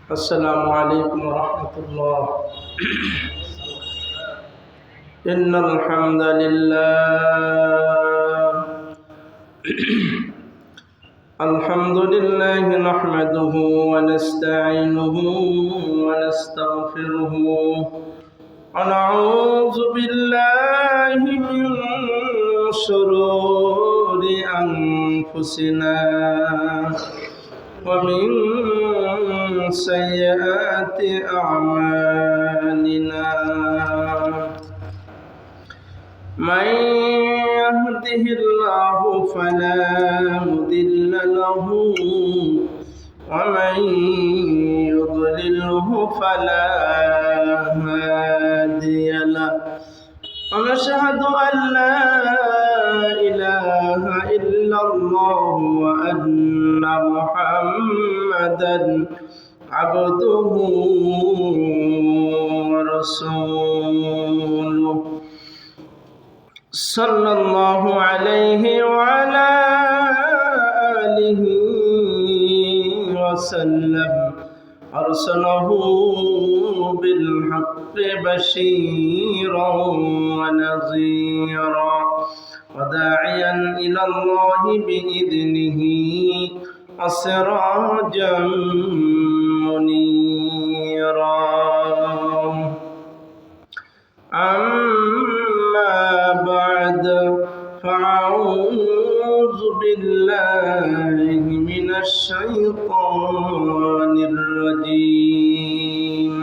السلام عليكم ورحمة الله. إن الحمد لله نحمده ونستعينه ونستغفره ونعوذ بالله من شرور أنفسنا ومن سيئات أعمالنا. من يهده الله فلا مضل له ومن يضلله فلا هادي له. ونشهد أن لا إله إلا الله وأن محمدا عبده ورسوله صلى الله عليه وعلى آله وسلم. أرسله بالحق بشيرا ونذيرا وداعيا إلى الله بإذنه وسراجا منيرا. أما بعد فأعوذ بالله من الشيطان الرجيم.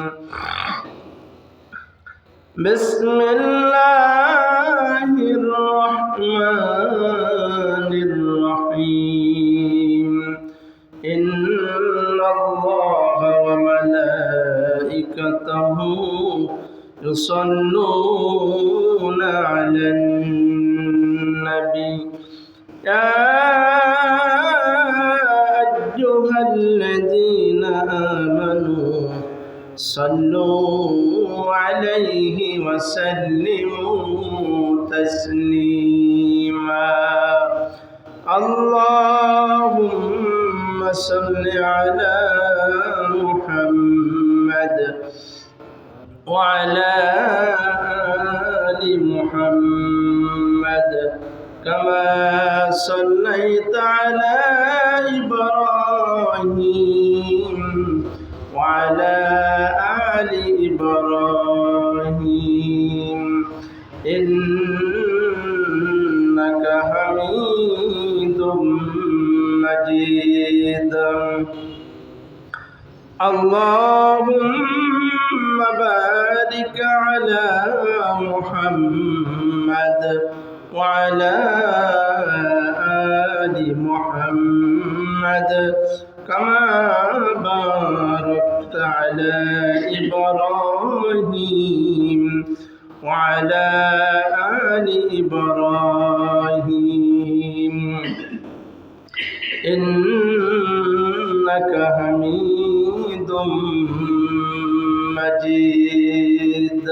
بسم الله الرحمن الرحيم. إن الله وملائكته يصلون على النبي يا أيها الذين آمنوا صلوا عليه وسلموا تسليما. اللهم صل على محمد وعلى آل محمد كما صليت على إبراهيم وعلى آل إبراهيم إنك حميد مجيد. اللهم بارك على محمد وعلى آل محمد كما باركت على إبراهيم وعلى آل إبراهيم إنك حميد مجيد.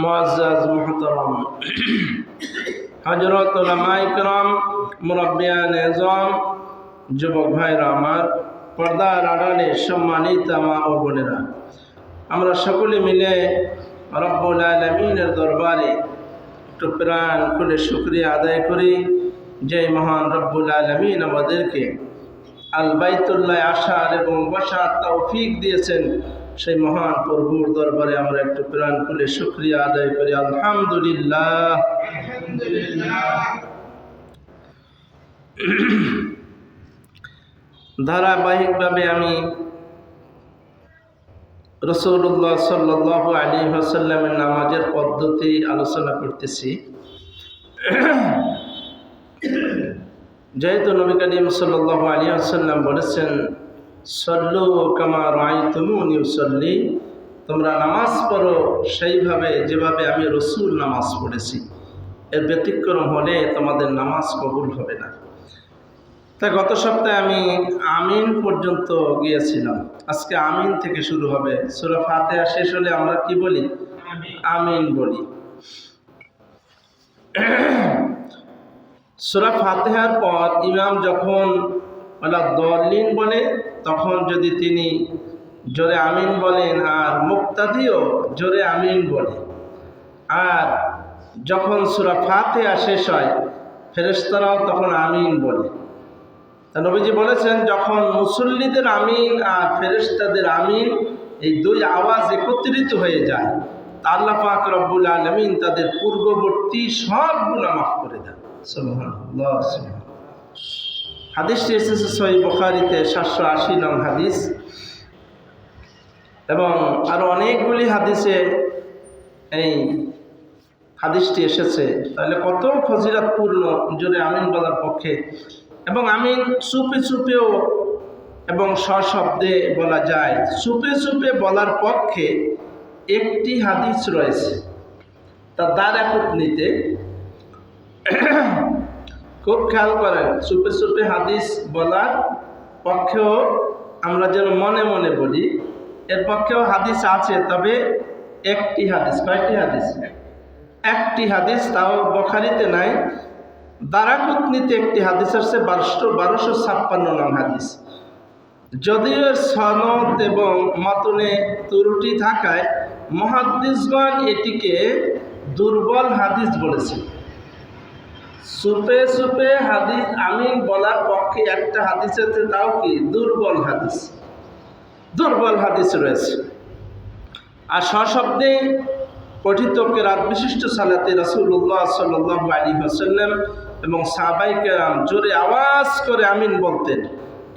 मुअज़्ज़ज़ मुहतरम हजरत उलमाए किराम मुरब्बियान एज़ाम যুবক ভাইরা আমার, পর্দার আড়ালে সম্মানিত মা ও বোনেরা, আমরা সকলে মিলে রব্বুল আলামিনের দরবারে একটু প্রাণ খুলে শুকরিয়া আদায় করি যে মহান রব্বুল আলামিন আমাদেরকে আল বাইতুল্লাহ আসার এবং বসার তৌফিক দিয়েছেন। সেই মহান প্রভুর দরবারে আমরা একটু প্রাণ খুলে শুকরিয়া আদায় করি। আলহামদুলিল্লাহ। ধারাবাহিকভাবে আমি রাসূলুল্লাহ সাল্লাল্লাহু আলাইহি ওয়াসাল্লামের নামাজের পদ্ধতি আলোচনা করতেছি। যেহেতু নবী করিম সাল্লাল্লাহু আলাইহি ওয়াসাল্লাম বলেছেন, সল্লু কামা রাআইতুমুনি উসাল্লি, তোমরা নামাজ পড়ো সেইভাবে যেভাবে আমি রসুল নামাজ পড়েছি। এর ব্যতিক্রম হলে তোমাদের নামাজ কবুল হবে না। তাই গত সপ্তাহে আমি আমিন পর্যন্ত গিয়েছিলাম। আজকে আমিন থেকে শুরু হবে। সূরা ফাতিহা শেষ হলে আমরা কি বলি? আমিন বলি। সূরা ফাতিহার পর ইমাম যখন ওলা দলিন বলে তখন যদি তিনি জোরে আমিন বলেন, আর মুক্তাদিও জোরে আমিন বলে। আর যখন সূরা ফাতিহা শেষ হয় ফেরেশতারাও তখন আমিন বলে। তা নবীজি বলেছেন, যখন মুসল্লিদের আমিন আর ফেরেশতাদের আমিন এই দুই আওয়াজ একত্রিত হয়ে যায়, তা আল্লাহ পাক রব্বুল আলামিন তাদের পূর্ববর্তী সব গুনাহ মাফ করে দেন। সুবহানাল্লাহ। হাদিসটি এসেছে সহিহ বুখারীতে 780 নং হাদিস, এবং আরো অনেকগুলি হাদিসে এই হাদিসটি এসেছে। তাহলে কত ফজিলতপূর্ণ জোরে আমিন বলার পক্ষে। এবং আমিন চুপে চুপেও এবং সশব্দে বলা যায়। চুপে চুপে বলার পক্ষে একটি হাদিস রয়েছে, তা দারাকুতনিতে। খুব খেয়াল করেন, চুপে চুপে হাদিস বলার পক্ষেও আমরা যেন মনে মনে বলি, এর পক্ষেও হাদিস আছে, তবে একটি হাদিস। কয়টি হাদিস? একটি হাদিস, তাও বুখারীতে নাই। দারাকুতনিতে একটি হাদিস আছে, 1256 নং হাদিস। যদিও সনদ এবং মতনে ত্রুটি থাকায় মুহাদ্দিসগণ এটিকে দুর্বল হাদিস বলেছে। চুপে চুপে হাদিস আমিন বলার পক্ষে একটা হাদিস আছে, তাও কি দুর্বল হাদিস। দুর্বল হাদিস রয়েছে। আর সশব্দে পঠিত কেরাত বিশিষ্ট সালাতে রাসূলুল্লাহ সাল্লাল্লাহু আলাইহি ওয়াসাল্লাম এবং সাহাবায়ে কেরাম জোরে আওয়াজ করে আমিন বলতেন,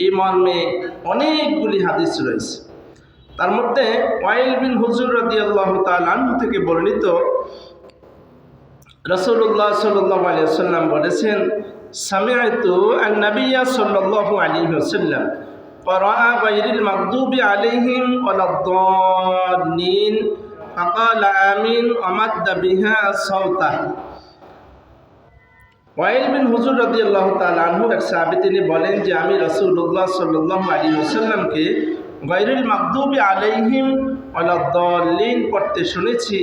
এই মর্মে অনেকগুলি হাদিস রয়েছে। তার মধ্যে ওয়াইল বিন হুজর রাদিয়াল্লাহু তাআলা আনহু থেকে বর্ণিত, রাসূলুল্লাহ সাল্লাল্লাহু আলাইহি ওয়াসাল্লাম বলেছেন, সামি'তু আন-নাবিয়্য সাল্লাল্লাহু আলাইহি ওয়াসাল্লাম ক্বারাআ গায়রিল মাগদুবি আলাইহিম ওয়ালাদ-দাল্লিন ফাকালা আমিন ওয়া মাদ্দা বিহা সাওতাহু। ওয়াইল বিন হুজর রাদিয়াল্লাহু তাআলা আনহু এক সাহাবী, তিনি বলেন যে আমি রাসূলুল্লাহ সাল্লাল্লাহু আলাইহি ওয়াসাল্লামকে গায়রিল মাগদুবি আলাইহিম ওয়ালাদ-দাল্লিন পড়তে শুনেছি।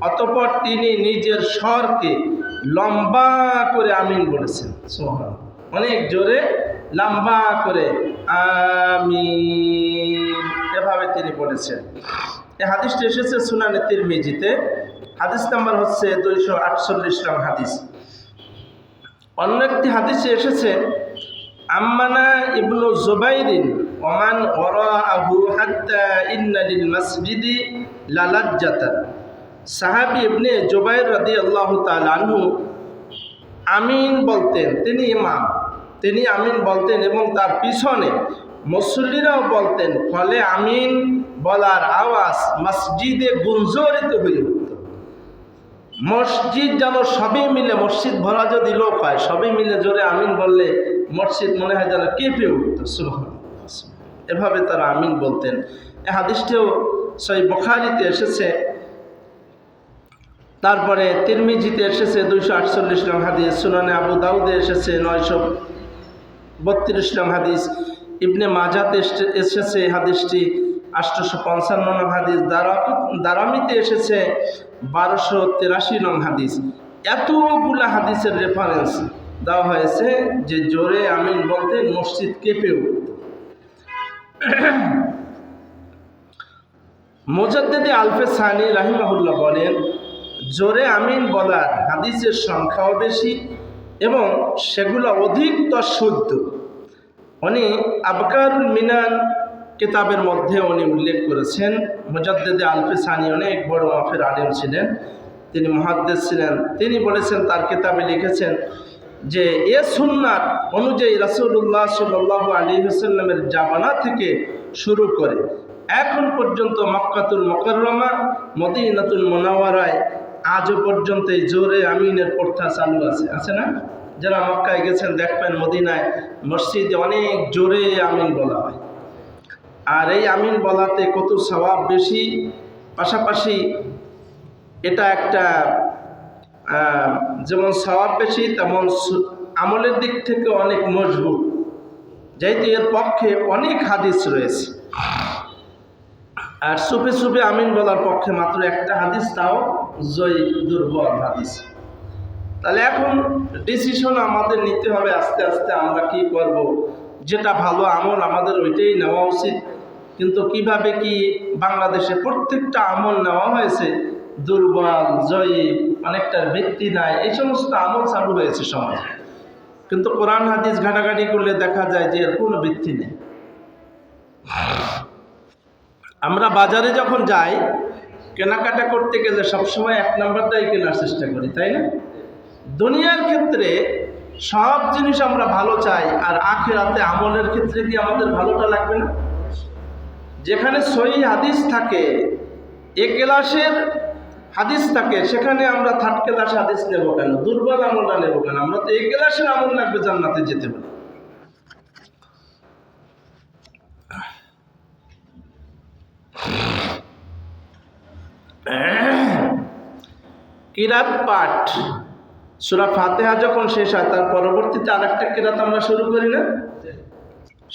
অতঃপর তিনি নিজের স্বরকে লম্বা করে আমিন বলেছেন। সুবহানাল্লাহ। অনেক জোরে লম্বা করে আমিন এভাবে তিনি বলেছেন। এই হাদিসটি এসেছে সুনানে তিরমিজিতে। হাদিস নাম্বার হচ্ছে 248 নং হাদিস। অন্য একটি হাদিসে এসেছে, আম্মানা ইবনু জুবাইরিন ওমান ওয়ারাআহু হাত্তা ইন্না লিল মাসজিদি লালাজ্জাতান। সাহাবী ইবনে জুবাইর রাদিয়াল্লাহু তাআলা আনহু আমিন বলতেন, তিনি ইমাম, তিনি আমিন বলতেন এবং তার পিছনে মুসল্লিরাও বলতেন, ফলে আমিন বলার আওয়াজ মসজিদে গুঞ্জরিত হয়ে উঠত। মসজিদ যেন সবই মিলে, মসজিদ ভরা যদি লোক হয়, সবই মিলে জোরে আমিন বললে মসজিদ মনে হয় যেন কেঁপে উঠত। সুবহানাল্লাহ। এভাবে তারা আমিন বলতেন। এই হাদিসটিও সহিহ বুখারীতে এসেছে। তারপরে তিরমিজিতে এসেছে 248 নং হাদিস, সুনানে আবু দাউদে এসেছে 932 নং হাদিস, ইবনে মাজাতে এসেছে হাদিসটি 855 নং হাদিস, দারামিতে এসেছে 1283 নং হাদিস। এতগুলা হাদিসের রেফারেন্স দেওয়া হয়েছে যে জোরে আমিন বলতে মসজিদ কেঁপে উঠত। মুজাদ্দিদ আল-ফাসানি রাহিমাহুল্লাহ বলেন, জোরে আমিন বলার হাদিসের সংখ্যাও বেশি এবং সেগুলো অধিকতর শুদ্ধ। উনি আবকারুল মিনান কিতাবের মধ্যে উনি উল্লেখ করেছেন। মুজাদ্দিদ আল-ফাসানি অনেক বড় মাপের আলেম ছিলেন, তিনি মুহাদ্দিস ছিলেন। তিনি বলেছেন, তার কিতাবে লিখেছেন যে এ সুন্নাত অনুযায়ী রাসূলুল্লাহ সাল্লাল্লাহু আলাইহি ওয়াসাল্লামের জামানা থেকে শুরু করে এখন পর্যন্ত মক্কাতুল মুকাররমা, মদিনাতুল মুনাওয়ারায় আজও পর্যন্ত এই জোরে আমিনের প্রথা চালু আছে। আছে না? যারা মক্কায় গেছেন দেখবেন মদিনায় মসজিদে অনেক জোরে আমিন বলা হয়। আর এই আমিন বলাতে কত সওয়াব বেশি, পাশাপাশি এটা একটা যেমন সওয়াব বেশি তেমন আমলের দিক থেকে অনেক মজবুত, যেহেতু এর পক্ষে অনেক হাদিস রয়েছে। আর সুফে সুফে আমিন বলার পক্ষে মাত্র একটা হাদিস, তাও দুর্বল হাদিস। তাহলে এখন ডিসিশন আমাদের নিতে হবে আস্তে আস্তে, আমরা কি করব। যেটা ভালো আমল আমাদের ওইটাই নেওয়া উচিত। কিন্তু কিভাবে কি বাংলাদেশে প্রত্যেকটা আমল নেওয়া হয়েছে দুর্বল, জয়ীফ, অনেকটার ভিত্তি নাই, এই সমস্ত আমল চালু হয়েছে সমাজে। কিন্তু কোরআন হাদিস ঘাটাঘাটি করলে দেখা যায় যে এর কোনো ভিত্তি নেই। আমরা বাজারে যখন যাই কেনাকাটা করতে গেলে সবসময় 1 নম্বরটাই কেনার চেষ্টা করি, তাই না? দুনিয়ার ক্ষেত্রে সব জিনিস আমরা ভালো চাই, আর আখিরাতে আমলের ক্ষেত্রে কি আমাদের ভালোটা লাগবে না? যেখানে সহিহ হাদিস থাকে, এ ক্লাসের হাদিস থাকে, সেখানে আমরা 3rd ক্লাস হাদিস নেব কেন? দুর্বল আমলটা নেব কেন? আমরা তো এ ক্লাসের আমল লাগবে জান্নাতে যেতে পারি। কিরাত পাঠ, সূরা ফাতিহা যখন শেষ হয় তার পরবর্তীতে আরেকটা কিরাত আমরা শুরু করি না?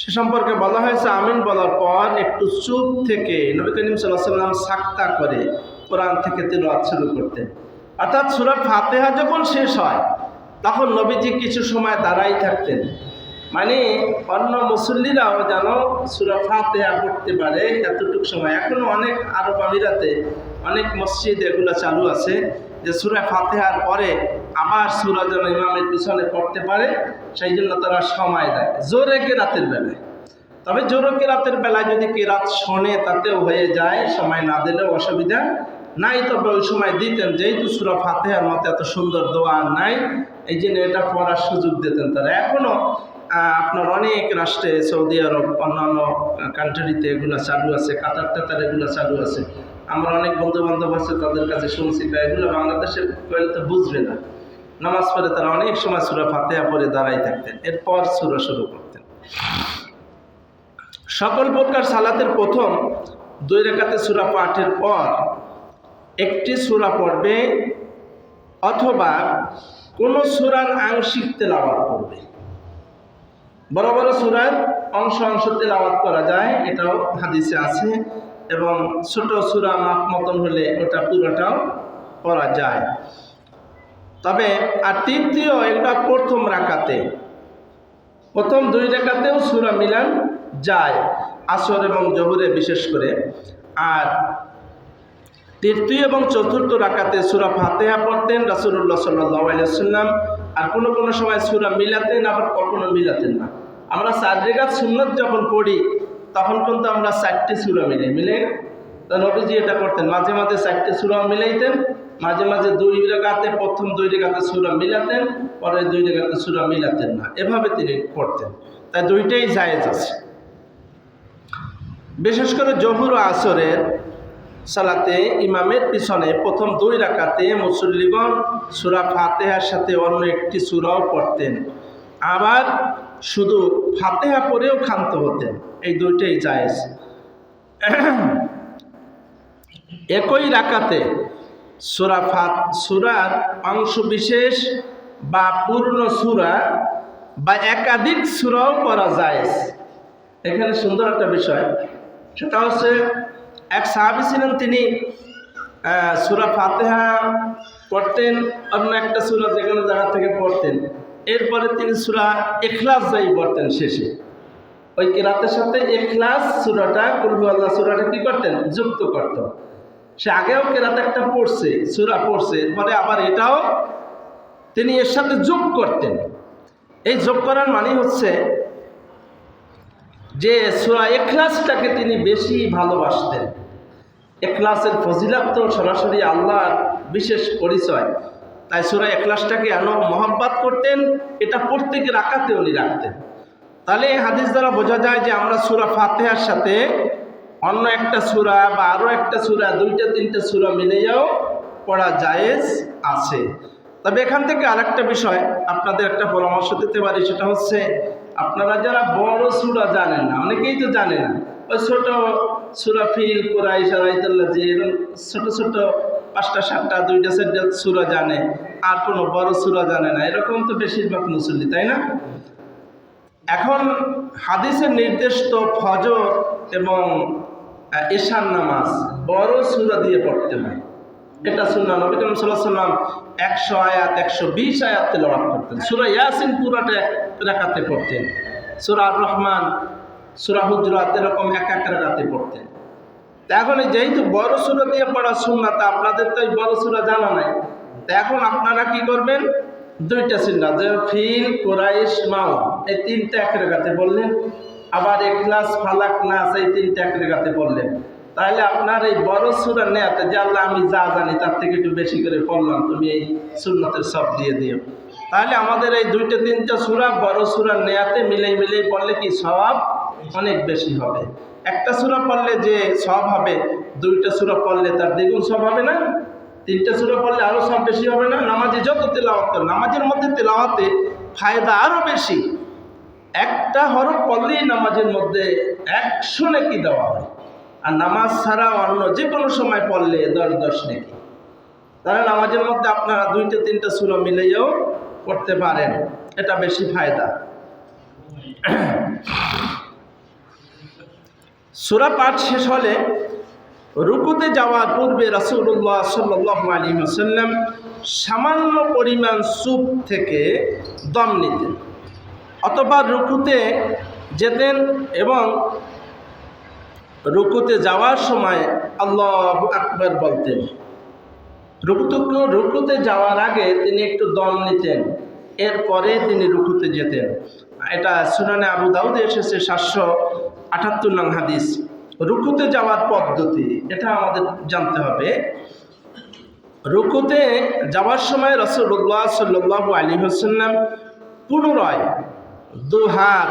সে সম্পর্কে বলা হয়েছে আমিন বলার পর একটু চুপ থেকে নবী করিম সাল্লাল্লাহু আলাইহি ওয়াসাল্লাম সাক্তা করে কোরআন থেকে তিলাওয়াত শুরু করতেন। অর্থাৎ সূরা ফাতিহা যখন শেষ হয় তখন নবীজি কিছু সময় দাঁড়াই থাকতেন, মানে অন্য মুসল্লিরাও যেন সূরা ফাতিহা পড়তে পারে এতটুকু সময়। এখনো অনেক আরব আমিরাতে অনেক মসজিদ এগুলো চালু আছে যে সূরা ফাতিহার পরে আবার সূরা যেন ইমামের পিছনে পড়তে পারে, সেই জন্য তারা সময় দেয় জোরে কেরাতের বেলায়। তবে জোরে কেরাতের বেলায় যদি কেরাত শোনে তাতেও হয়ে যায়, সময় না দিলেও অসুবিধা নাই। তবে ওই সময় দিতেন, যেহেতু সূরা ফাতিহার মতো এত সুন্দর দোয়া নাই, এই জন্য এটা পড়ার সুযোগ দিতেন তারা। এখনও আপনার অনেক রাষ্ট্রে, সৌদি আরব, অন্যান্য কান্ট্রিতে এগুলো চালু আছে, কাতার টাতার এগুলো চালু আছে। আমরা অনেক বন্ধু বান্ধব আছে তাদের কাছে শুনছি, এগুলো বাংলাদেশে কইলে তো বুঝবে না। নামাজ পড়ে তারা অনেক সময় সূরা ফাতিহা পড়ে দাঁড়াই থাকতেন, এরপর সূরা শুরু করতেন। সকল প্রকার সালাতের প্রথম 2 রাকাতে সূরা পাঠের পর একটি সূরা পড়বে অথবা কোন সূরার আংশিক তেলাওয়াত করবে। বড় বড় সূরার অংশ অংশ তেলাওয়াত করা যায়, এটাও হাদিসে আছে, এবং ছোট সূরা মাপ মতন হলে ওটা পুরোটাও পড়া যায়। তবে আর তৃতীয়, এটা প্রথম রাকাতে, প্রথম 2 রাকাতেও সূরা মিলান যায়, আসর এবং জোহরে বিশেষ করে। আর তৃতীয় এবং চতুর্থ রাকাতে সূরা ফাতিহা পড়তেন রাসূলুল্লাহ সাল্লাল্লাহু আলাইহি ওয়াসাল্লাম। আর কোনো কোনো সময় সূরা মিলাতেন, আবার কখনো মিলাতেন না। আমরা 4 রাকাত সুন্নত যখন পড়ি তখন কিন্তু আমরা 4টি সূরা মিলে তো নবীজি এটা করতেন, মাঝে মাঝে 4টি সূরা মিলাইতেন, মাঝে মাঝে 2 রাকাতে প্রথম 2 রাকাতে সূরা মিলাতেন, পরে 2 রাকাতে সূরা মিলাতেন না, এভাবে তিনি পড়তেন। তাই দুইটাই জায়েজ আছে। বিশেষ করে জোহর ও আসরের সালাতে ইমামের পিছনে প্রথম 2 রাকাতে মুসল্লিগণ সূরা ফাতিহার সাথে অন্য একটি সূরাও পড়তেন, আবার শুধু ফাতিহা পড়েও ক্ষান্ত হতেন। এই দুইটাই জায়েজ। একই রাকাতে সূরার অংশ বিশেষ বা পূর্ণ সূরা বা একাধিক সূরাও পড়া জায়েজ। এখানে সুন্দর একটা বিষয়, সেটা হচ্ছে এক সাহাবী ছিলেন, তিনি সূরা ফাতিহা পড়তেন, অন্য একটা সূরা যেকোনো জায়গা থেকে পড়তেন, এরপরে তিনি সূরা ইখলাস যাই পড়তেন শেষে। ওই কিরাতের সাথে ইখলাস সূরাটা, কুল হুয়াল্লাহ সূরাটা কি করতেন? যুক্ত করতেন। সে আগেও কিরাত একটা পড়ছে, সূরা পড়ছে, এরপরে আবার এটাও তিনি এর সাথে যোগ করতেন। এই যোগ করার মানে হচ্ছে যে সূরা ইখলাসটাকে তিনি বেশি ভালোবাসতেন। ইখলাসের ফজিলত তো সরাসরি আল্লাহর বিশেষ পরিচয়, তাই সূরা ইখলাসটাকে এমন মহব্বত করতেন, এটা প্রত্যেক রাকাতে উনি রাখতেন। তাহলে এই হাদিস দ্বারা বোঝা যায় যে আমরা সূরা ফাতিহার সাথে অন্য একটা সূরা বা আরও একটা সূরা, 2-3টা সূরা মিলেও পড়া জায়েজ আছে। তবে এখান থেকে আরেকটা বিষয় আপনাদের একটা পরামর্শ দিতে পারি, সেটা হচ্ছে আপনারা যারা বড় সূরা জানেন না, অনেকেই তো জানে না, ওই ছোট সূরা ফিল, কুরাইশ, আইতাল্লাজি, এরকম ছোট ছোট 5টা 7টা 2টা 4টা সূরা জানে, আর কোনো বড় সূরা জানে না, এরকম তো বেশিরভাগ মুসল্লি, তাই না? এখন হাদিসের নির্দেশ তো ফজর এবং ঈশার নামাজ বড় সূরা দিয়ে পড়তে হয়, এটা সুন্নাহ। নবী করিম সাল্লাল্লাহু আলাইহি ওয়াসাল্লাম 100 আয়াত 120 আয়াত তেলাওয়াত করতেন। সূরা ইয়াসিন পুরোটা রাকাতে পড়তেন, সূরা আর রহমান, সূরা হুজরাত এরকম এক এক রাকাতে পড়তেন। এখন যেহেতু বড় সূরা দিয়ে পড়া সুন্নাত, আপনাদের তো এই বড় সূরা জানা নাই, এখন আপনারা কি করবেন, দুইটা সুন্নাত যে ফিল, কুরাইশ, মাউন, এই তিনটা এক রাকাতে বললেন, আবার ইখলাস, ফালাক, নাস এই তিনটা এক রাকাতে বললেন। তাহলে আপনার এই বড় সূরা নেয়াতে যে আল্লাহ আমি যা জানি তার থেকে একটু বেশি করে পড়লাম, তুমি এই সুন্নতের সব দিয়ে দিও। তাহলে আমাদের এই দুইটা তিনটা সূরা বড় সূরা নেয়াতে মিলেই পড়লে কি সওয়াব অনেক বেশি হবে। একটা সূরা পড়লে যে সওয়াব হবে, দুইটা সূরা পড়লে তার দ্বিগুণ সওয়াব হবে না? তিনটা সূরা পড়লে আরো সওয়াব বেশি হবে না? নামাজে যত তেলাওয়াত করেন, নামাজের মধ্যে তেলাওয়াতে ফায়দা আরো বেশি। একটা হরফ পড়লেই নামাজের মধ্যে 100 নেকি দেওয়া হয়, আর নামাজ ছাড়া অন্য যে কোনো সময় পড়লে 10 নেকি। তাহলে নামাজের মধ্যে আপনারা দুইটা তিনটা সূরা মিলেও পড়তে পারেন, এটা বেশি ফায়দা। সূরা পাঠ শেষ হলে রুকুতে যাওয়ার পূর্বে রাসূলুল্লাহ সাল্লাল্লাহু আলাইহি ওয়াসাল্লাম সামান্য পরিমাণ সুপ থেকে দম নিতেন, অথবা রুকুতে যেতেন এবং রুকুতে যাওয়ার সময় আল্লাহু আকবার বলতেন। রুকুতে যাওয়ার আগে তিনি একটু দম নিতেন, এরপরে তিনি রুকুতে যেতেন। এটা সুনানে আবু দাউদে এসেছে 778 নং হাদিস। রুকুতে যাওয়ার পদ্ধতি এটা আমাদের জানতে হবে। রুকুতে যাওয়ার সময় রাসূলুল্লাহ সাল্লাল্লাহু আলাইহি ওয়াসাল্লাম পুনরায় দুহাত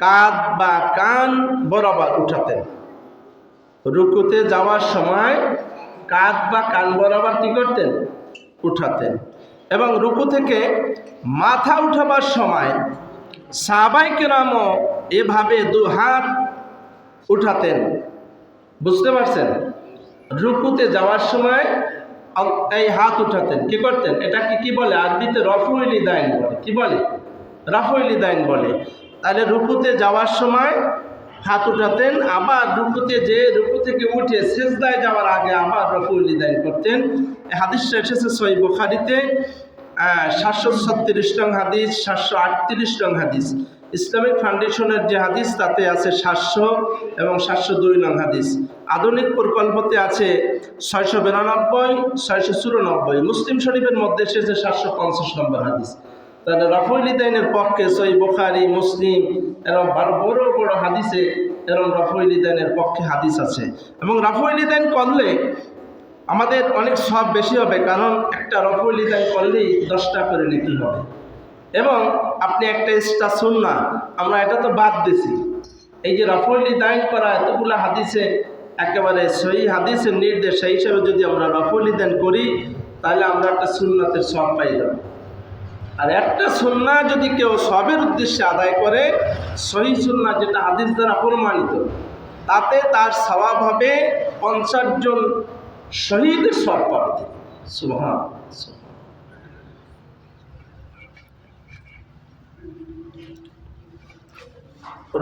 কাঁধ বা কান বরাবর উঠাতেন। রুকুতে যাওয়ার সময় কাঁধ বা কান বরাবর কি করতেন? উঠাতেন। এবং রুকু থেকে মাথা উঠাবার সময় সাহাবায়ে কেরামও এভাবে দুহাত উঠাতেন। বুঝতে পারছেন? রুকুতে যাওয়ার সময় এই হাত উঠাতেন, কি করতেন? এটা কি বলে আরবিতে? রফউল ইয়াদাইন বলে। কি বলে? রফউল ইয়াদাইন বলে। তাহলে রুকুতে যাওয়ার সময় হাত উঠাতেন, আবার রুকুতে যে রুকু থেকে উঠে সিজদায় যাওয়ার আগে আবার রফউল ইয়াদাইন করতেন। এই হাদিসটা এসেছে সহিহ বুখারীতে 736 নং হাদিস, 738 নং হাদিস। ইসলামিক ফাউন্ডেশনের যে হাদিস তাতে আছে 700 এবং 702 নং হাদিস। আধুনিক প্রকল্পতে আছে 692, 694। মুসলিম শরীফের মধ্যে এসেছে 750 নম্বর হাদিস। তাহলে রফউল ইয়াদাইনের পক্ষে সহিহ বুখারী, মুসলিম এবং বড় বড় হাদিসে এরকম রফউল ইয়াদাইনের পক্ষে হাদিস আছে। এবং রফউল ইয়াদাইন করলে আমাদের অনেক সওয়াব বেশি হবে, কারণ একটা রফউল ইয়াদাইন করলেই 10টা করে নেকি হবে। এবং আপনি একটা এক্সট্রা সুন্নাহ, আমরা এটা তো বাদ দিছি, এই যে রফউল ইয়াদাইন করা এতগুলো হাদিসে একেবারে সহিহ হাদিসের নির্দেশ, সেই হিসাবে যদি আমরা রফউল ইয়াদাইন করি তাহলে আমরা একটা সুন্নাতের সওয়াব পাই যাব। আর একটা সুন্নাহ যদি কেউ সওয়াবের উদ্দেশ্যে আদায় করে, সহিহ সুন্নাহ যেটা হাদিস দ্বারা প্রমাণিত, তাতে তার সওয়াব হবে 50 জন শহীদের সওয়াব পাবে। সুবহানাল্লাহ।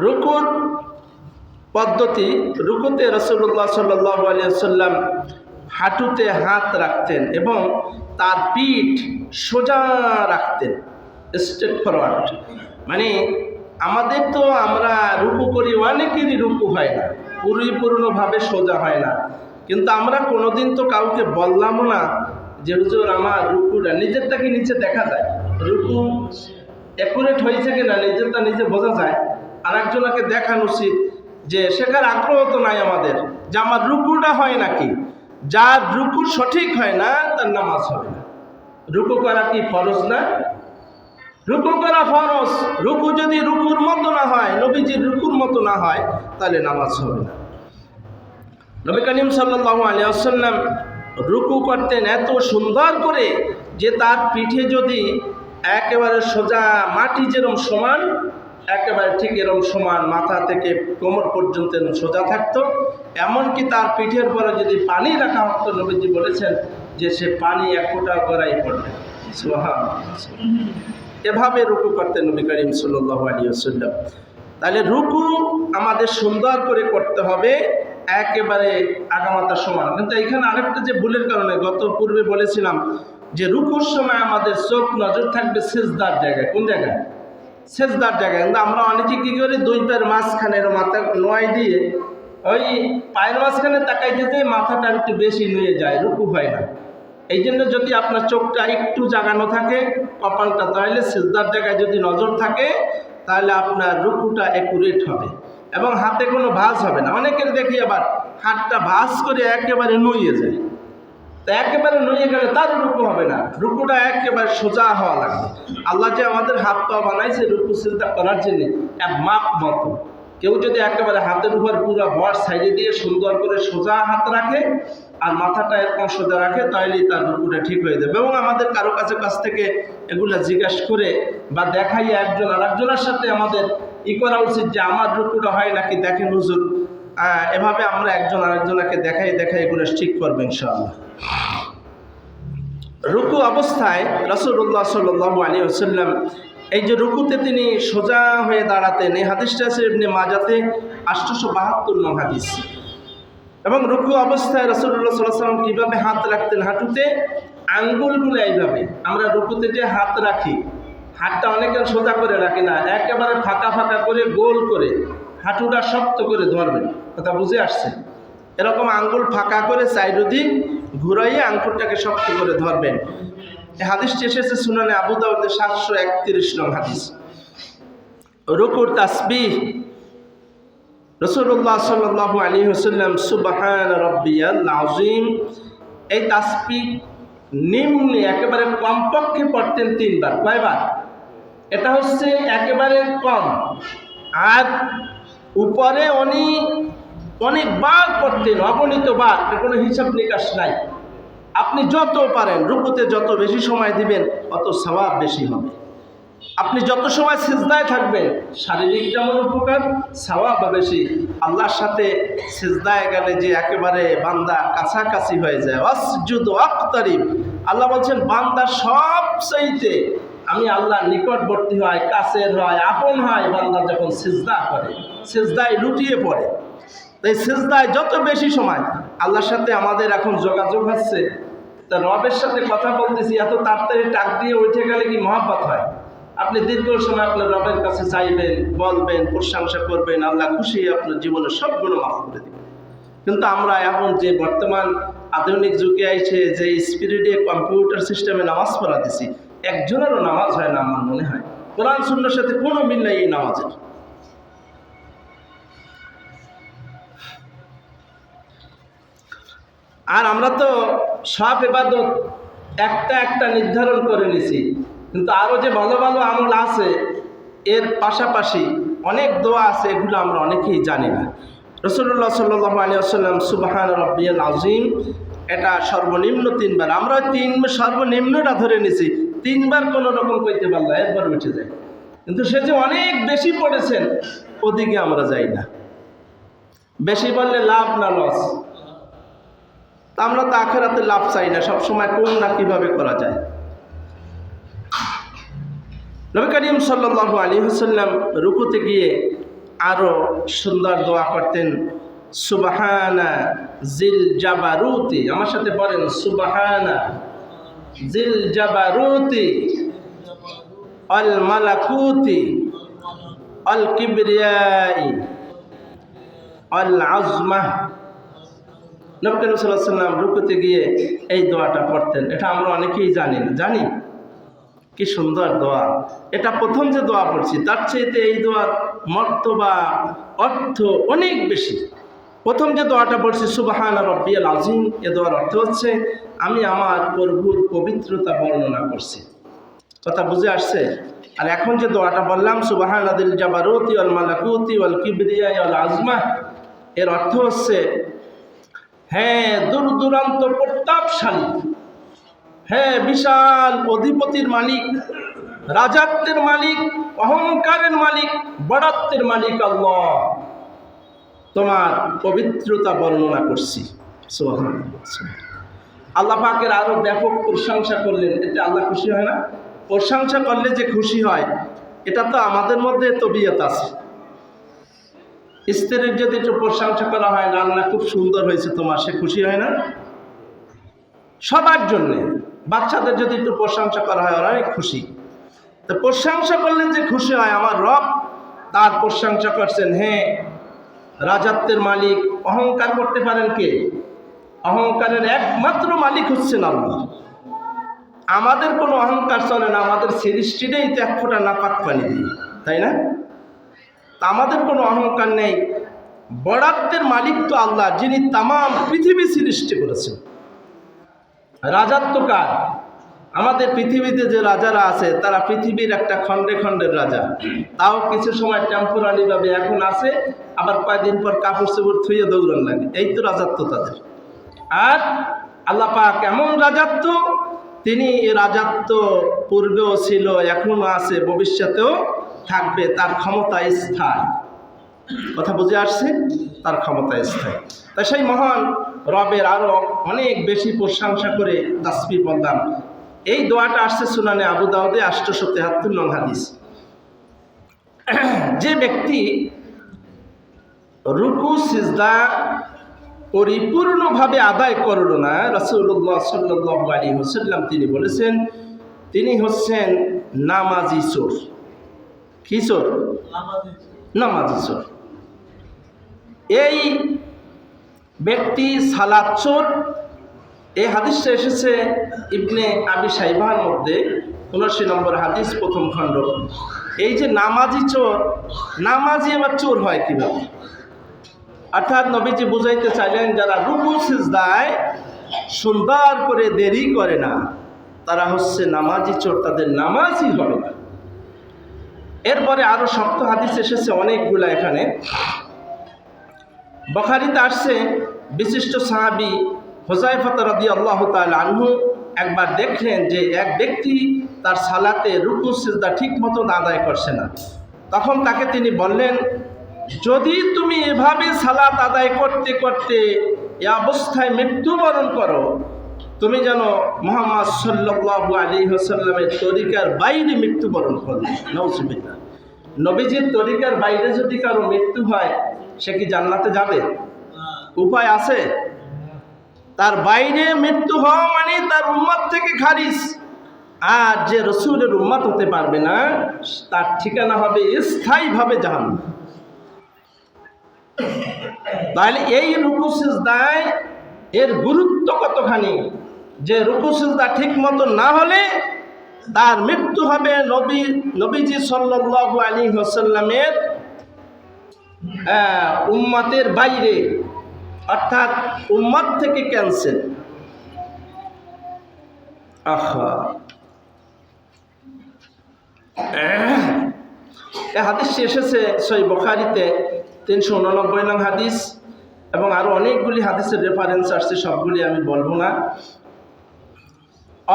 রুকুর পদ্ধতি। রুকুতে রাসূলুল্লাহ সাল্লাল্লাহু আলাইহি ওয়াসাল্লাম হাঁটুতে হাত রাখতেন এবং তার পিঠ সোজা রাখতেন, স্ট্রেট ফরওয়ার্ড। মানে আমাদের তো আমরা রুকু করি, অনেকেরই রুকু হয় না, পরিপূর্ণভাবে সোজা হয় না। কিন্তু আমরা কোনোদিন তো কাউকে বললামও না যে হুজুর আমার রুকুটা, নিজেরটাকে নিচে দেখা যায়, রুকু অ্যাকুরেট হয়েছে কিনা নিজেরটা নিজে বোঝা যায়। আর একজনকে দেখানো উচিত, যে শেখার আগ্রহ তো নাই আমাদের, যে আমার রুকুটা হয় নাকি। যার রুকু সঠিক হয় না তার নামাজ হবে না। রুকু করা কি ফরজ না? রুকু করা ফরজ। রুকু যদি রুকুর মতো না হয়, নবীজির রুকুর মতো না হয়, তাহলে নামাজ হবে না। নবী করিম সাল্লাল্লাহু আলাইহি ওয়াসাল্লাম রুকু করতেন এত সুন্দর করে যে তার পিঠে যদি একেবারে সোজা মাটি যেরকম সমান, একেবারে ঠিক এরকম সমান মাথা থেকে কোমর পর্যন্ত সোজা থাকতো। এমনকি তার পিঠের পরে যদি পানি রাখা হতো, নবীজি বলেছেন যে সে পানি 1 ফোঁটা গড়াই পড়বে। সুবহানাল্লাহ। এভাবে রুকু করতেন নবী করিম সাল্লাল্লাহু আলাইহি ওয়াসাল্লাম। তাহলে রুকু আমাদের সুন্দর করে করতে হবে, একেবারে আগামাতা সমান। কিন্তু এখানে আরেকটা যে ভুলের কারণে গত পূর্বে বলেছিলাম যে রুকুর সময় আমাদের চোখ নজর থাকবে সিজদার জায়গায়। কোন জায়গায়? সেজদার জায়গায়। কিন্তু আমরা অনেকে কী করি, দুই পায়ের মাঝখানে মাথা নোয়াই দিয়ে ওই পায়ের মাঝখানে তাকাইতে যেয়ে মাথাটা একটু বেশি নুয়ে যায়, রুকু হয় না। এই জন্য যদি আপনার চোখটা একটু জাগানো থাকে, কপালটা, তাহলে সেজদার জায়গায় যদি নজর থাকে তাহলে আপনার রুকুটা অ্যাকুরেট হবে এবং হাতে কোনো ভাঁজ হবে না। অনেকের দেখি আবার হাতটা ভাঁজ করে একেবারে নুয়ে যায়, তো একেবারে নুয়ে গেলে তার রুকু হবে না, রুকুটা একেবারে সোজা হওয়া লাগবে। আল্লাহ যে আমাদের হাত পা বানাইছে রুকু সিজদা করার জন্য এক মাপ মতো। কেউ যদি একেবারে হাতের উপর পুরো ভর সাইডে দিয়ে সুন্দর করে সোজা হাত রাখে আর মাথাটা এরকম সোজা রাখে, তাহলেই তার রুকুটা ঠিক হয়ে যাবে। এবং আমাদের কারো কাছ থেকে এগুলা জিজ্ঞাসা করে বা দেখাইয়ে একজন আর একজনের সাথে আমাদের করা উচিত যে আমার রুকুটা হয় নাকি দেখেন হুজুর। এভাবে আমরা একজন আরেকজনকে দেখাই এগুলো ঠিক করবো ইনশাআল্লাহ। রুকু অবস্থায় রাসূলুল্লাহ সাল্লাল্লাহু আলাইহি ওয়াসাল্লাম এই যে রুকুতে তিনি সোজা হয়ে দাঁড়াতেন, এই হাদিসটা আছে ইবনে মাজাতে 872 নং হাদিস। এবং রুকু অবস্থায় রাসূলুল্লাহ সাল্লাল্লাহু আলাইহি ওয়াসাল্লাম কীভাবে হাত রাখতেন হাঁটুতে, আঙ্গুলগুলো এইভাবে। আমরা রুকুতে যে হাত রাখি, হাতটা অনেকে সোজা করে রাখি না, একেবারে ফাঁকা করে গোল করে হাঁটুটা শক্ত করে ধরবেন। কথা বুঝে আসছে? এরকম আঙ্গুল ফাঁকা করে চাইরদিক ঘুরাইয়ে আঙ্গুলটাকে শক্ত করে ধরবেন। এই হাদিসটি এসেছে সুনানে আবু দাউদে 731 নং হাদিস। রুকুর তাসবিহ, রাসূলুল্লাহ সাল্লাল্লাহু আলাইহি ওয়াসাল্লাম সুবহান রাব্বিয়াল আযীম এই তাসবিহ নিম্নে একেবারে কমপক্ষে পড়তেন 3 বার। কয়বার? এটা হচ্ছে একেবারে কম, আর উপরে অনেকবার পড়তেন, অগণিত বার, কোনো হিসাব নিকাশ নাই। আপনি যত পারেন রুকুতে যত বেশি সময় দিবেন অত সওয়াব বেশি হবে। আপনি যত সময় সিজদায় থাকবেন শারীরিক যেমন উপকার, সওয়াব বেশি। আল্লাহর সাথে সিজদায় গেলে যে একেবারে বান্দা কাছাকাছি হয়ে যায়। ওয়াসজুদু আক্তারিব, আল্লাহ বলছেন বান্দা সবচাইতে আমি আল্লাহর নিকটবর্তী হয়, কাছের হয়, আপন হয় বান্দা যখন সিজদা করে, সিজদায় লুটিয়ে পড়ে। তাই সিজদায় যত বেশি সময় আল্লাহর সাথে আমাদের এখন যোগাযোগ হচ্ছে, তা রবের সাথে কথা বলতেছি, এত তাড়াতাড়ি টাক দিয়ে উঠে গেলে কি মহব্বত হয়? আপনি দীর্ঘ সময় আপনার রবের কাছে চাইবেন, বলবেন, প্রশংসা করবেন, আল্লাহ খুশি আপনার জীবনের সবগুলো মাফ করে দেবেন। কিন্তু আমরা এখন যে বর্তমান আধুনিক যুগে আইছে যে স্পিরিটে কম্পিউটার সিস্টেমে নামাজ পড়া দিছি, একজনেরও নামাজ হয় না আমার মনে হয়। কোরআন সুন্নাহর সাথে কোনো মিল নাই এই নামাজের। আর আমরা তো সব ইবাদত একটা নির্ধারণ করে নিছি, কিন্তু আরও যে ভালো ভালো আমল আছে এর পাশাপাশি অনেক দোয়া আছে, এগুলো আমরা অনেকেই জানি না। রাসূলুল্লাহ সাল্লাল্লাহু আলাইহি ওয়াসাল্লাম সুবহান রাব্বিয়াল আযীম এটা সর্বনিম্ন 3 বার। আমরা 3 সর্বনিম্নটা ধরে নিছি, 3 বার কোনো রকম কইতে পারলে একবার উঠে যায়। কিন্তু সে যে অনেক বেশি পড়েছেন ওদিকে আমরা যাই না। বেশি বললে লাভ না লস? আমরা তো আখিরাতে লাভ চাই না, সবসময় কোনটা কিভাবে করা যায়। নবী করিম সাল্লাল্লাহু আলাইহি ওয়াসাল্লাম রুকুতে গিয়ে আরো সুন্দর দোয়া করতেন। সুবহানা জিল জাবারুতি, আমার সাথে বলেন সুবহানা জিল জাবারুতি আল মালাকুতি আল কিবরিয়াই আল আজমাহ। নবী করিম সাল্লাল্লাহু আলাইহি ওয়াসাল্লাম রুকুতে গিয়ে এই দোয়াটা পড়তেন। এটা আমরা অনেকেই জানি কি সুন্দর দোয়া। এটা প্রথম যে দোয়া পড়ছি তার চাইতে এই দোয়ার মর্তবা অর্থ অনেক বেশি। প্রথম যে দোয়াটা পড়ছি সুবহানা রাব্বিয়াল আযীম, এ দোয়ার অর্থ হচ্ছে আমি আমার প্রভুর পবিত্রতা বর্ণনা করছি। কথা বুঝে আসছে? আর এখন যে দোয়াটা বললাম সুবহানা দিল জাবারুতি ওয়াল মালাকুতি ওয়াল কিবরিয়া ওয়াল আজমা, এর অর্থ হচ্ছে হ্যাঁ দূর দূরান্ত প্রতাপশালী, হ্যাঁ বিশাল অধিপতির মালিক, রাজত্বের মালিক, অহংকারের মালিক, বড়ত্বের মালিক আল্লাহ, তোমার পবিত্রতা বর্ণনা করছি। সুবহানাল্লাহ। আল্লাহ পাকের আরো ব্যাপক প্রশংসা করলেন, এতে আল্লাহ খুশি হয় না? প্রশংসা করলে যে খুশি হয় এটা তো আমাদের মধ্যে তবিয়ত আছে। স্ত্রীর যদি একটু প্রশংসা করা হয়, রান্না খুব সুন্দর হয়েছে তোমার, সে খুশি হয় না? সবার জন্যে, বাচ্চাদের যদি একটু প্রশংসা করা হয় ওরা অনেক খুশি। তো প্রশংসা করলেন যে খুশি হয় আমার রব তার প্রশংসা করছেন। হ্যাঁ, রাজত্বের মালিক। অহংকার করতে পারেন কে? অহংকারের একমাত্র মালিক হচ্ছেন আল্লাহ। আমাদের কোনো অহংকার চলে না, আমাদের সৃষ্টিটাই তো এক ফোঁটা নাপাক পানি দিয়ে, তাই না? তা আমাদের কোনো অহংকার নেই। বড়াত্বের মালিক তো আল্লাহ, যিনি তাম পৃথিবী সৃষ্টি করেছেন। রাজত্ব কার? আমাদের পৃথিবীতে যে রাজারা আছে তারা পৃথিবীর একটা খণ্ডে খণ্ডের রাজা, তাও কিছু সময় টেম্পোরারি ভাবে এখন আছে, আবার কয়েকদিন পর কাপড় চোপড় থুয়ে দৌড়ান লাগে। এই তো রাজত্ব তাদের। আর আল্লাহ পাক এমন রাজত্ব, তিনি এই রাজত্ব পূর্বেও ছিল, এখনো আছে, ভবিষ্যতেও থাকবে। তার ক্ষমতা স্থায়ী। কথা বুঝে আসছে? তার ক্ষমতা স্থায়ী। তাই সেই মহান রবের আরো অনেক বেশি প্রশংসা করে তাসবিহ বললাম। এই দোয়াটা আসছে সুনানে আবু দাউদে 873 নং হাদিস। যে ব্যক্তি রুকু সিজদা পরিপূর্ণভাবে আদায় করল না, রাসূলুল্লাহ সাল্লাল্লাহু আলাইহি ওয়াসাল্লাম তিনি বলেছেন তিনি হচ্ছেন নামাজি চোর। কি চোর? নামাজি চোর। এই ব্যক্তি সালাত চোর। এই হাদিসটা এসেছে ইবনে আবি শাইবার মধ্যে 79 নম্বর হাদিস, প্রথম খণ্ড। এই যে নামাজি চোর, নামাজি আবার চোর হয় কিভাবে? অর্থাৎ নবীজি বুঝাইতে চাইলেন যারা রুকু সিজদায় সুন্দর করে দেরি করে না তারা হচ্ছে নামাজি চোর, তাদের নামাজই হবে না। এরপরে আরো শক্ত হাদিস এসেছে অনেকগুলা। এখানে বুখারীতে আসছে বিশিষ্ট সাহাবী হুযায়ফা রাদিয়াল্লাহু তাআলা আনহু একবার দেখলেন যে এক ব্যক্তি তার সালাতে রুকু সিজদা ঠিক মতো আদায় করছে না। তখন তাকে তিনি বললেন, যদি তুমি এভাবে সালাত আদায় করতে করতে এই অবস্থায় মৃত্যুবরণ করো, তুমি যেন মুহাম্মদ সাল্লাল্লাহু আলাইহি ওয়াসাল্লামের তরিকার বাইরে মৃত্যুবরণ করবে। নাউজুবিল্লাহ। নবীজির তরিকার বাইরে যদি কারো মৃত্যু হয় সে কি জান্নাতে যাবে? উপায় আছে? তার বাইরে মৃত্যু হওয়া মানে তার উম্মত থেকে খারিজ। আর যে রসুলের উম্মত হতে পারবে না তার ঠিকানা হবে স্থায়ীভাবে জাহান্নাম। তাহলে এই রুকু সিজদায় এর গুরুত্ব কতখানি, যে রুকু সিজদা ঠিক মতো না হলে তার মৃত্যু হবে নবীজি সাল্লাল্লাহু আলাইহি ওয়াসাল্লামের উম্মতের বাইরে, অর্থাৎ উম্মত থেকে ক্যান্সেল। এই হাদিসটি এসেছে সহিহ বুখারীতে 389 নং হাদিস, এবং আরো অনেকগুলি হাদিসের রেফারেন্স আসছে, সবগুলি আমি বলবো না।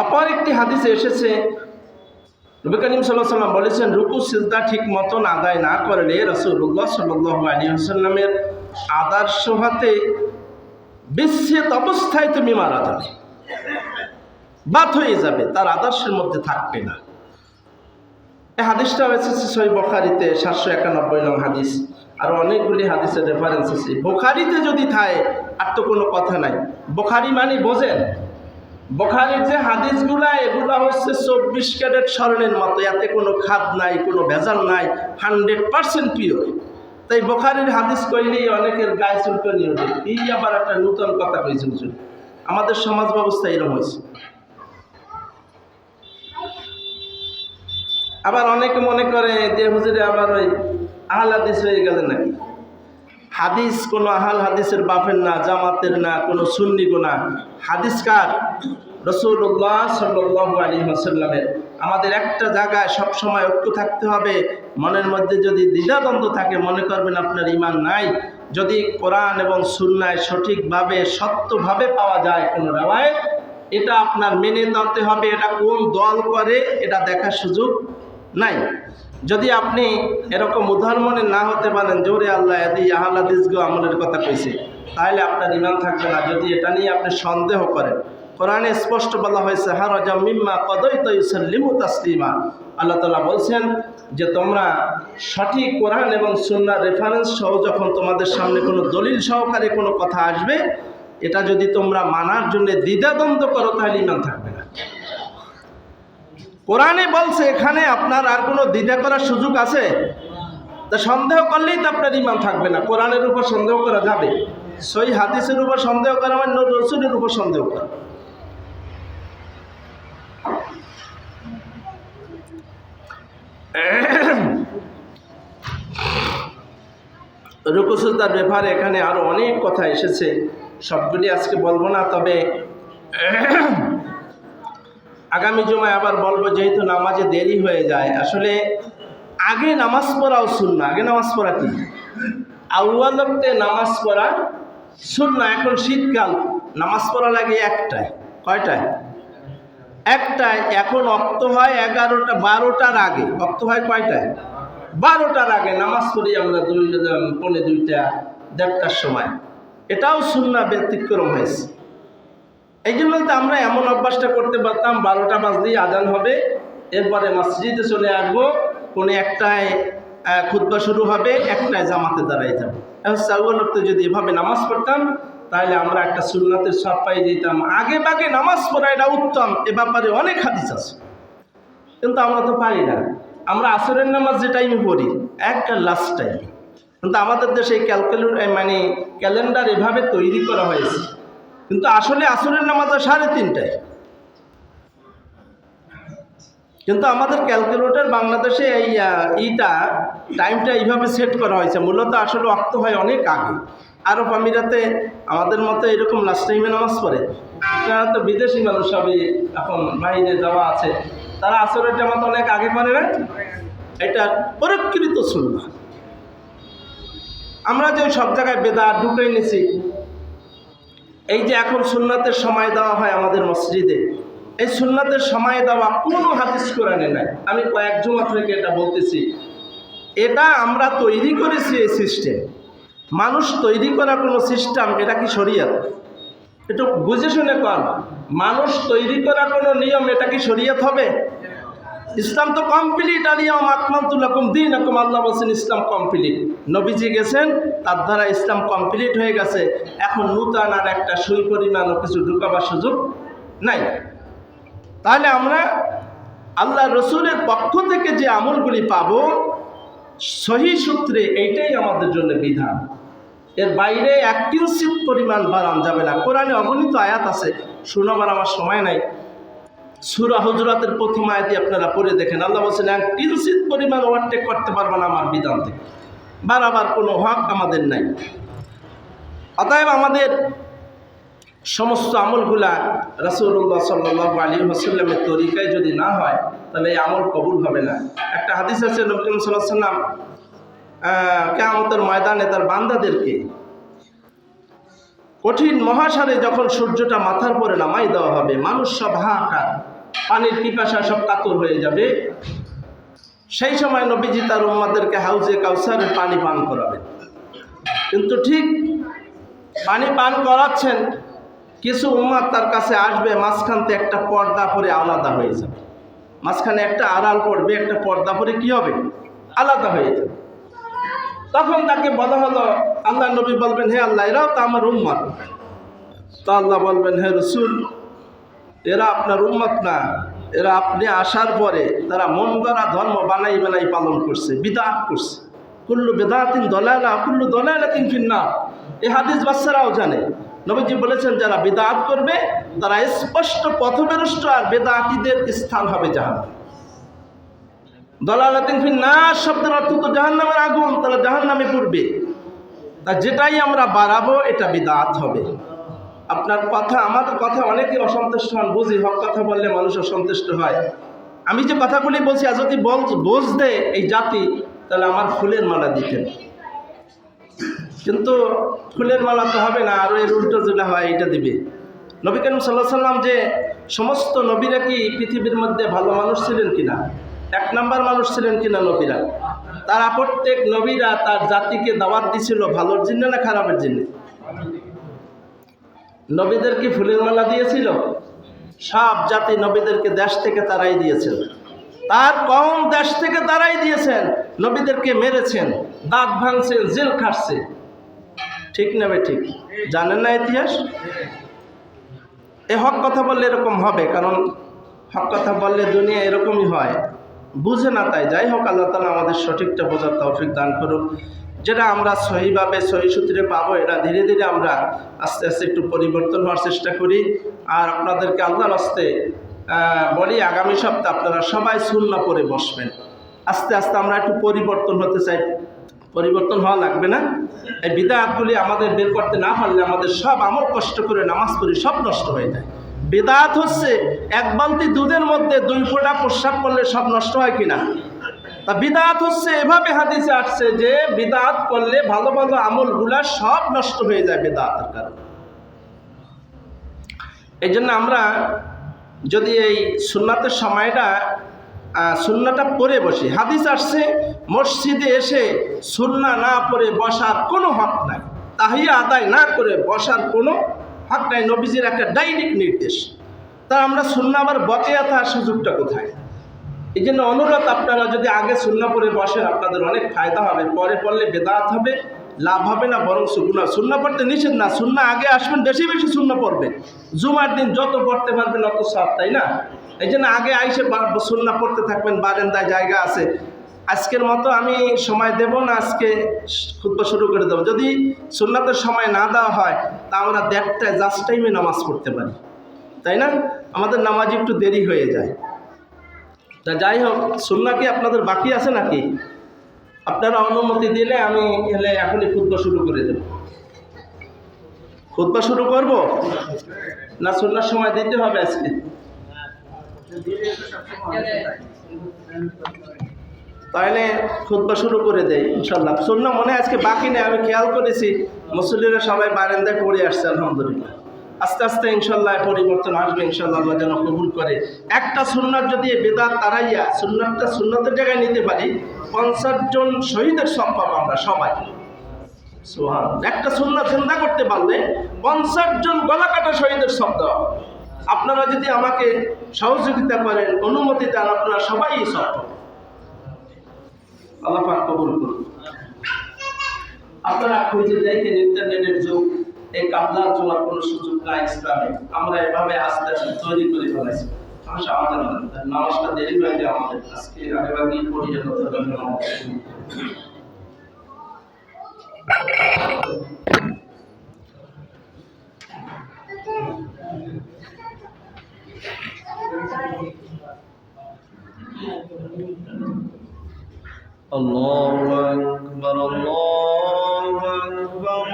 অপর একটি হাদিসে এসেছে নবী করিম সাল্লাল্লাহু আলাইহি ওয়াসাল্লাম বলেছেন, রুকু সিজদা ঠিক মতন আদায় না করলে রাসূলুল্লাহ সাল্লাল্লাহু আলাইহি ওয়াসাল্লামের আদর্শ হতে বিচ্ছেদ অবস্থায় তুমি মারা যাবে, বাদ হয়ে যাবে, তার আদর্শের মধ্যে থাকবে না। এই হাদিসটা এসেছে সহিহ বুখারীতে 791 নং হাদিস। আরো অনেকগুলি হাদিসের রেফারেন্স আছে। বুখারীতে যদি থাকে আর তো কোনো কথা নাই। বুখারী মানে বোঝেন, বুখারীর যে হাদিসগুলা এগুলা হচ্ছে 24 ক্যারেট স্বর্ণের মতো, এতে কোনো খাদ নাই, কোনো ভেজাল নাই, 100% পিওর। তাই বুখারীর হাদিস কইলেই অনেকের গায়ে চুলকানি ওঠে, এই আবার একটা নতুন কথা কইছে হুজুর। আমাদের সমাজ ব্যবস্থা এরকম হয়েছে। আবার অনেকে মনে করে যে হুজুরে আবার ওই আহল হাদিস হয়ে গেলে নাকি। হাদিস কোনো আহল হাদিসের বাপের না, জামাতের না, কোনো সুন্নি গোনা। হাদিস কার? রাসূলুল্লাহ সাল্লাল্লাহু আলাইহি ওয়াসাল্লামের। আমাদের একটা জায়গায় সব সময় ঐক্য থাকতে হবে। মনের মধ্যে যদি দ্বিধাদ্বন্দ্ব থাকে মনে করবেন আপনার ঈমান নাই। যদি কোরআন এবং সুন্নায় সঠিকভাবে সত্যভাবে পাওয়া যায় কোনো রাওয়ায়াত, এটা আপনার মেনে নিতে হবে। এটা কোন দল করে এটা দেখার সুযোগ নাই। যদি আপনি এরকম উদাহরণে না হতে পারেন জোরে আল্লাহ এদি আহল হাদিস গো আমলের কথা কইছে, তাহলে আপনার ঈমান থাকবে না। যদি এটা নিয়ে আপনি সন্দেহ করেন, কোরআনে স্পষ্ট বলা হয়েছে হারাজা মিম্মা কদাইতা ইউসাল্লিমু তাসলিমা। আল্লাহ তাআলা বলছেন যে তোমরা সঠিক কোরআন এবং সুন্নাহর রেফারেন্স সহ যখন তোমাদের সামনে কোনো দলিল সহকারে কোনো কথা আসবে, এটা যদি তোমরা মানার জন্য দ্বিধাদ্বন্দ্ব করো তাহলে ঈমান থাকবে না। কোরআনে বলছে, এখানে আপনার আর কোনো দ্বিধা করার সুযোগ আছে? তা সন্দেহ করলেই তো আপনার ঈমান থাকবে না। কোরআনের উপর সন্দেহ করা যাবে? সহিহ হাদিসের উপর সন্দেহ করা মানে রাসূলের উপর সন্দেহ করা। রুকু সিজদার ব্যাপারে এখানে আরো অনেক কথা এসেছে, সবগুলি আজকে বলবো না। তবে আগামী জুমায় আবার বলবো, যেহেতু নামাজে দেরি হয়ে যায়। আসলে আগে নামাজ পড়াও সুন্নাহ। আগে নামাজ পড়া কি? আউয়াল ওয়াক্তে নামাজ পড়া সুন্নাহ। এখন শীতকাল, নামাজ পড়া লাগে একটায়। কয়টায়? একটায়। এখন ওয়াক্ত হয় 11টা 12টার আগে। ওয়াক্ত হয় কয়টায়? 12টার আগে নামাজ পড়ি আমরা 2:45 1:30টার সময়। এটাও সুন্নাহ ব্যতিক্রম হয়েছে। এই জন্যই তো আমরা এমন অভ্যাসটা করতে পারতাম, 12টা বাজলেই আজান হবে, এরপরে মসজিদে চলে আসবো, কোনো একটায় খুতবা শুরু হবে, একটায় জামাতে দাঁড়াই যাবো। আউয়াল ওয়াক্তে যদি এভাবে নামাজ পড়তাম তাহলে আমরা একটা সুন্নাতের সব পাই যেতাম। আগে বাগে নামাজ পড়া এটা উত্তম, এ ব্যাপারে অনেক হাদিস আছে, কিন্তু আমরা তো পারি না। আমরা আসরের নামাজ যে টাইমে পড়ি একটা লাস্ট টাইম, কিন্তু আমাদের দেশে ক্যালেন্ডার এভাবে তৈরি করা হয়েছে, কিন্তু আসলে আসরের নামাজ 3:30টায়। কিন্তু আমাদের ক্যালকুলেটর বাংলাদেশে টাইমটা এইভাবে সেট করা হয়েছে। মূলত আসলে ওয়াক্ত হয় অনেক আগে। আরব আমিরাতে আমাদের মতো এরকম লাস্ট টাইমে নামাজ পড়ে। আপনারা তো বিদেশি মানুষ, সবই এখন বাইরে যাওয়া আছে, তারা আসরের জামাত অনেক আগে পড়ে না। এটা পরীক্ষিত সুন্নাহ। আমরা যে সব জায়গায় বেদাত ঢুকে নিছি, এই যে এখন সুন্নাতের সময় দেওয়া হয় আমাদের মসজিদে, এই সুন্নাতের সময় দেওয়া কোনো হাদিস কোরআনে নাই। আমি কয়েক জুমা থেকে এটা বলতেছি, এটা আমরা তৈরি করেছি। এই সিস্টেম মানুষ তৈরি করা কোনো সিস্টেম, এটা কি শরীয়ত? একটু বুঝে শুনে কর। মানুষ তৈরি করা কোনো নিয়ম, এটা কি শরীয়ত হবে? ইসলাম তো কমপ্লিট। আলিয়াউম আকমালতু লাকুম দীনাকুম, আল্লাহ বলছেন ইসলাম কমপ্লিট। নবীজি গেছেন, তার দ্বারা ইসলাম কমপ্লিট হয়ে গেছে। এখন নূতন আর একটা সুই পরিমাণও কিছু ঢুকাবার সুযোগ নাই। তাহলে আমরা আল্লাহ রসুলের পক্ষ থেকে যে আমলগুলি পাবো সহি সূত্রে, এইটাই আমাদের জন্য বিধান। এর বাইরে 1 কিঞ্চিত পরিমাণ বাড়ান যাবে না। কোরআনে অগণিত আয়াত আছে, শোনাবার আমার সময় নাই। সূরা হুজুরাতের প্রথম আয়াতই আপনারা পড়ে দেখেন। আল্লাহ বলছেন 1 কিঞ্চিত পরিমাণ ওভারটেক করতে পারবে না আমার বিধান থেকে, বাড়াবার কোনো হক আমাদের নাই। অতএব আমাদের সমস্ত আমলগুলা রাসূলুল্লাহ সাল্লাল্লাহু আলাইহি ওয়াসাল্লামের তরিকায় যদি না হয়, তাহলে এই আমল কবুল হবে না। একটা হাদিস আছে, নবী করিম সাল্লাল্লাহু আলাইহি ওয়াসাল্লাম কিয়ামতের ময়দানে তার বান্দাদেরকে কঠিন মহাসারে যখন সূর্যটা মাথার পরে নামাই দেওয়া হবে, মানুষ সব হাহাকার, পানির পিপাসা সব কাতর হয়ে যাবে। সেই সময় নবীজি তার উম্মতদেরকে হাউজে কাউসারের পানি পান করাবেন। কিন্তু ঠিক পানি পান করাচ্ছেন, কিছু উম্মত তার কাছে আসবে, মাঝখানতে একটা পর্দা পরে আলাদা হয়ে যাবে। মাঝখানে একটা আড়াল পড়বে, একটা পর্দা পরে কি হবে? আলাদা হয়ে যাবে। তখন তাকে বলা হলো, আল্লাহ নবী বলবেন, হে আল্লাহ, এরাও তো আমার উম্মত। তো আল্লাহ বলবেন, হে রসুল, এরা আপনার উম্মত না, এরা আপনি আসার পরে তারা মন গড়া ধর্ম বানাই বানাই পালন করছে, বিদআত করছে। কুল্লু বিদআতিন দালালা কুল্লু দালালাতিন ফিন্নার। এই হাদিস বাচ্চারাও জানে। নবীজি বলেছেন, যারা বিদআত করবে তারা স্পষ্ট পথভ্রষ্ট, আর বেদাতীদের স্থান হবে জাহান্নাম। দালালাতিন ফিন্নার শব্দের অর্থ তো জাহান্নামের আগুন, তারা জাহান্নামে পড়বে। তা যেটাই আমরা বাড়াবো এটা বিদআত হবে। আপনার কথা, আমাদের কথা অনেকে অসন্তুষ্ট হন, বুঝি হক কথা বললে মানুষ অসন্তুষ্ট হয়। আমি যে কথাগুলি বলছি, আর যদি বুঝতে এই জাতি, তাহলে আমার ফুলের মালা দিতেন। কিন্তু ফুলের মালা তো হবে না, আরও এর উল্টো যেটা হয় এটা দিবে। নবী করিম সাল্লাল্লাহু আলাইহি ওয়াসাল্লাম যে সমস্ত নবীরা কি পৃথিবীর মধ্যে ভালো মানুষ ছিলেন কিনা, 1 নাম্বার মানুষ ছিলেন কিনা নবীরা? তারা প্রত্যেক নবীরা তার জাতিকে দাওয়াত দিছিল ভালোর জন্য না খারাপের জন্য? নবীদের কি ফুলের মালা দিয়েছিল? সব জাতি নবীদেরকে দেশ থেকে তাড়াই দিয়েছেন। তার কওম দেশ থেকে তাড়াই দিয়েছেন, নবীদেরকে মেরেছেন, দাঁত ভাঙছেন, জেল খাটছে। ঠিক না বে ঠিক? জানেন না ইতিহাস? এ হক কথা বললে এরকম হবে, কারণ হক কথা বললে দুনিয়া এরকমই হয়, বুঝে না তাই। যাই হোক, আল্লাহ তাআলা আমাদের সঠিকটা বোঝার তৌফিক দান করুক। যেটা আমরা সহিভাবে সহি সূত্রে পাবো, এটা ধীরে ধীরে আমরা আস্তে আস্তে একটু পরিবর্তন হওয়ার চেষ্টা করি। আর আপনাদেরকে আল্লাহর হস্তে বলি, আগামী সপ্তাহে আপনারা সবাই সুন্নাহ পড়ে বসবেন। আস্তে আস্তে আমরা একটু পরিবর্তন হতে চাই। পরিবর্তন হওয়া লাগবে না? এই বিদআতগুলি আমাদের বের করতে না পারলে আমাদের সব আমল কষ্ট করে নামাজ পড়ি সব নষ্ট হয়ে যায়। বিদআত হচ্ছে এক বালতি দুধের মধ্যে 2 ফোঁটা প্রস্রাব করলে সব নষ্ট হয় কিনা? তা বিদআত হচ্ছে এভাবে হাদিসে আসছে যে বিদআত করলে ভালো ভালো আমলগুলা সব নষ্ট হয়ে যায় বিদআতের কারণে। এই জন্য আমরা যদি এই সুন্নাতের সময়টা সুন্নাটা পড়ে বসি, হাদিস আসছে মসজিদে এসে সুন্নাহ না পড়ে বসার কোনো হক নাই, তাহিয়া আদায় না করে বসার কোনো হক নাই। নবীজির একটা ডাইরেক্ট নির্দেশ। তা আমরা সুন্নাহ আবার বকেয়া থাকার সুযোগটা কোথায়? এই জন্য অনুরোধ, আপনারা যদি আগে সুন্নাহ পড়ে বসেন আপনাদের অনেক ফায়দা হবে। পরে পড়লে বেদাত হবে, লাভ হবে না, বরং সুন্নাহ। সুন্নাহ পড়তে নিষেধ না, সুন্নাহ আগে আসবেন, বেশি বেশি সুন্নাহ পড়বেন। জুমার দিন যত পড়তে পারবেন অত সব, তাই না? এই জন্য আগে আইসে সুন্নাহ পড়তে থাকবেন, বারান্দায় জায়গা আছে। আজকের মতো আমি সময় দেব না, আজকে খুতবা শুরু করে দেবো। যদি সুন্নাতের সময় না দেওয়া হয় তা আমরা 1:30টায় জাস্ট টাইমে নামাজ পড়তে পারি, তাই না? আমাদের নামাজ একটু দেরি হয়ে যায়। তা যাই হোক, সুন্নাহ কি আপনাদের বাকি আছে নাকি? আপনারা অনুমতি দিলে আমি এখনই খুতবা শুরু করে দেব। খুতবা শুরু করব না সুন্নাহর সময় দিতে হবে আজকে? তাহলে খুতবা শুরু করে দেই ইনশাল্লাহ। সুন্নাহ মনে আজকে বাকি নেই, আমি খেয়াল করেছি মুসল্লিরা সবাই বারান্দায় পড়ে আসছে আলহামদুলিল্লাহ। আস্তে আস্তে ইনশাল্লাহ পরিবর্তন আসবে, ইনশাল্লাহ আল্লাহ যেন কবুল করে। একটা সুন্নাত যদি বেদাত তারাইয়া সুন্নাতের জায়গায় নিতে পারি, 50 জন শহীদের সব পাবো আমরা সবাই। সুবহানাল্লাহ। একটা সুন্নাত জিন্দা করতে পারলে 50 জন গলা কাটা শহীদের সব দেওয়া। আপনারা যদি আমাকে সহযোগিতা করেন, অনুমতি দেন, আপনারা সবাই সব পাবেন। আল্লাহ পাক কবুল করুন। আপনারা খুঁজে দেখেন, ইন্টারনেটের যুগ, এই কাবলার চলার কোনো সুযোগ নাই ইসলামে। আমরা এভাবে আস্তে আস্তে তৈরি করে ফেলাইছি। আমাদের নামাজটা দেরি হয়ে যায় আমাদের। আজকে আগেভাগেই পড়ি যেন আল্লাহু আকবার, আল্লাহু আকবার,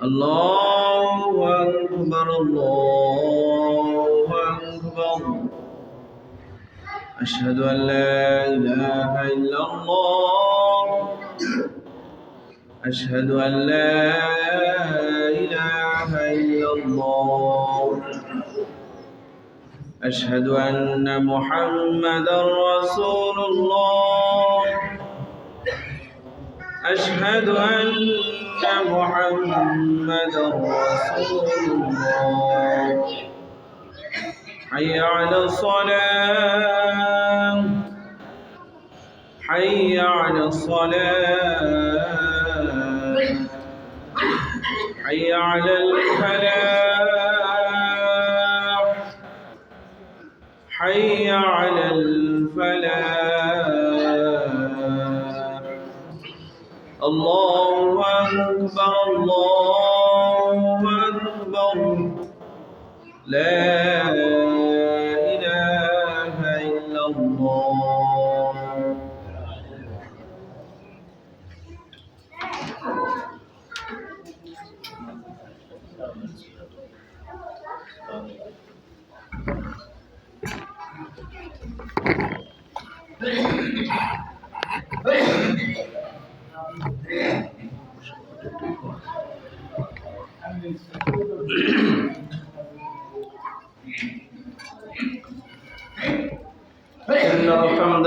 আল্লাহু আকবার, আল্লাহু আকবার। আশহাদু আল লা ইলাহা ইল্লাল্লাহ, আশহাদু আল লা ইলাহা ইল্লাল্লাহ, أشهد أن محمدا رسول الله، أشهد أن محمدا رسول الله. حي على الصلاة، حي على الصلاة، حي على الفلاح، حي على الفلاح. الله أكبر، الله أكبر، لا إله إلا الله. إن الحمد